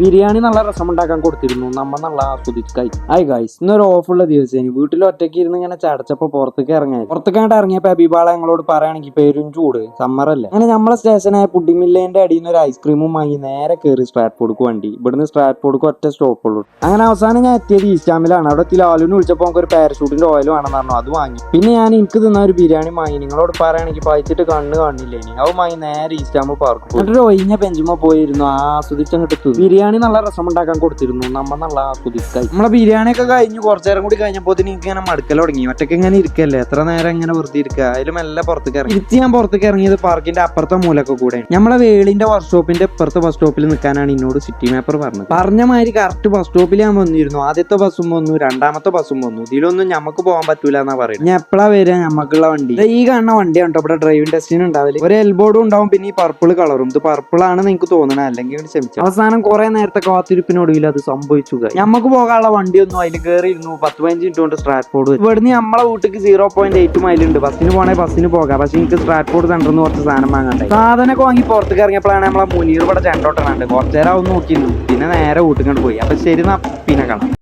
ബിരിയാണി നല്ല രസമുണ്ടാക്കാൻ കൊടുത്തിരുന്നു. നമ്മ നല്ല ആസ്വദിച്ച് കഴിച്ചു. ഹായ് ഗൈസ്, ഇന്നൊരു ഓഫുള്ള ദിവസം വീട്ടിൽ ഒറ്റയ്ക്ക് ഇരുന്ന് ഇങ്ങനെ ചടച്ചപ്പോ പുറത്തേക്ക് ഇറങ്ങിയപ്പോ അബിബാള ഞങ്ങളോട് പറയുകയാണെങ്കിൽ പേരും ചൂട് സമ്മറല്ലേ. അങ്ങനെ നമ്മളെ സ്റ്റേഷനായ പുഡിംഗ് മില്ലേന്റെ അടിയിൽ നിന്ന് ഒരു ഐസ്ക്രീമും വാങ്ങി നേരെ കയറി സ്ട്രാറ്റ്ഫോർഡ്ക്ക് വണ്ടി. ഇവിടുന്ന് സ്ട്രാറ്റ്ഫോർഡ്ക്ക് ഒറ്റ സ്റ്റോപ്പുള്ളൂ. അങ്ങനെ അവസാനം ഞാൻ എത്തിയത് ഈസ്റ്റാമിലാണ്. അവിടെ ലാലുവിന് വിളിച്ചപ്പോൾ നമുക്ക് ഒരു പാരഷൂട്ടിന്റെ ഓയിൽ വേണമെന്ന് പറഞ്ഞു. അത് വാങ്ങി. പിന്നെ ഞാൻ എനിക്ക് തിന്ന ഒരു ബിരിയാണി വാങ്ങി. നിങ്ങളോട് പറയുകയാണെങ്കിൽ പഴിച്ചിട്ട് കണ്ണ് കാണില്ലേ. അത് വാങ്ങി നേരെ ഈസ്റ്റാമ്പ് പാർക്ക്. എന്നിട്ട് ഒഴിഞ്ഞ ബെഞ്ചുമ്പോ പോയിരുന്നു ആസ്വദിച്ചങ്ങോട്ട് തിന്നു. ബിരിയാണി നല്ല രസമുണ്ടാക്കാൻ കൊടുത്തിരുന്നു. നമ്മ നല്ല ആസ്വദിക്കായി. നമ്മളെ ബിരിയാണി ഒക്കെ കഴിഞ്ഞു കുറച്ചു നേരം കൂടി കഴിഞ്ഞപ്പോൾ എനിക്ക് ഇങ്ങനെ മടുക്കൽ തുടങ്ങി. ഒറ്റയ്ക്ക് ഇങ്ങനെ ഇരിക്കല്ലേ, എത്ര നേരം ഇങ്ങനെ വെറുതെ ഇരിക്കുക. അതിലും എല്ലാം പുറത്തേക്ക് ഇറങ്ങി. ഞാൻ പുറത്തേക്ക് ഇറങ്ങിയത് പാർക്കിന്റെ അപ്പുറത്തെ മൂലൊക്കെ കൂടെ. നമ്മളെ വേളിന്റെ വർക്ക്ഷോപ്പിന്റെ ഇപ്പുറത്തെ ബസ് സ്റ്റോപ്പിൽ നിൽക്കാനാണ് എന്നോട് സിറ്റി മാപ്പർ പറഞ്ഞത്. പറഞ്ഞ മാതിരി കറക്റ്റ് ബസ് സ്റ്റോപ്പിൽ ഞാൻ വന്നിരുന്നു. ആദ്യത്തെ ബസ്സും വന്നു, രണ്ടാമത്തെ ബസ്സും വന്നു. ഇതിലൊന്നും നമുക്ക് പോകാൻ പറ്റൂല എന്നാ പറയുന്നത്. ഞാൻ എപ്പോഴാ വരിക നമുക്കുള്ള വണ്ടി? ഈ കാണുന്ന വണ്ടിയാണ് കേട്ടോ. ഇവിടെ ഡ്രൈവിംഗ് ടെസ്റ്റിന് ഉണ്ടാവില്ല. ഒരു എൽബോർഡും ഉണ്ടാവും, പിന്നെ ഈ പർപ്പിൾ കളറും. ഇത് പർപ്പിൾ ആണെന്ന് എനിക്ക് തോന്നണേ, അല്ലെങ്കിൽ ക്ഷമിച്ചു. അവസാനം കുറെ നേരത്തെ കാത്തിരിപ്പിനൊടുവിൽ അത് സംഭവിച്ചു. നമുക്ക് പോകാനുള്ള വണ്ടിയൊന്നും അതിൽ കയറിയിരുന്നു. 10-15 മിനിറ്റ് കൊണ്ട് സ്ട്രാറ്റ്ഫോർഡ്. ഇവിടുന്ന് നമ്മളെ വീട്ടിലേക്ക് 0.8 മൈലുണ്ട്. ബസ്സിന് പോകണേ ബസ്സിന് പോകാം. പക്ഷെ എനിക്ക് സ്ട്രാറ്റ്ഫോർഡ് സെന്ററിൽ നിന്ന് കുറച്ച് സാധനം വാങ്ങണ്ടേ. സാധനമൊക്കെ വാങ്ങി പുറത്തേക്ക് ഇറങ്ങിയപ്പോഴാണ് നമ്മളെ മുനീർ ഇവിടെ ചെണ്ടോട്ടനുണ്ട്. കുറച്ചു നേരം ആവും നോക്കിയിരുന്നു. പിന്നെ നേരെ വീട്ടിൽ പോയി. അപ്പൊ ശരി, പിന്നെ കാണാം.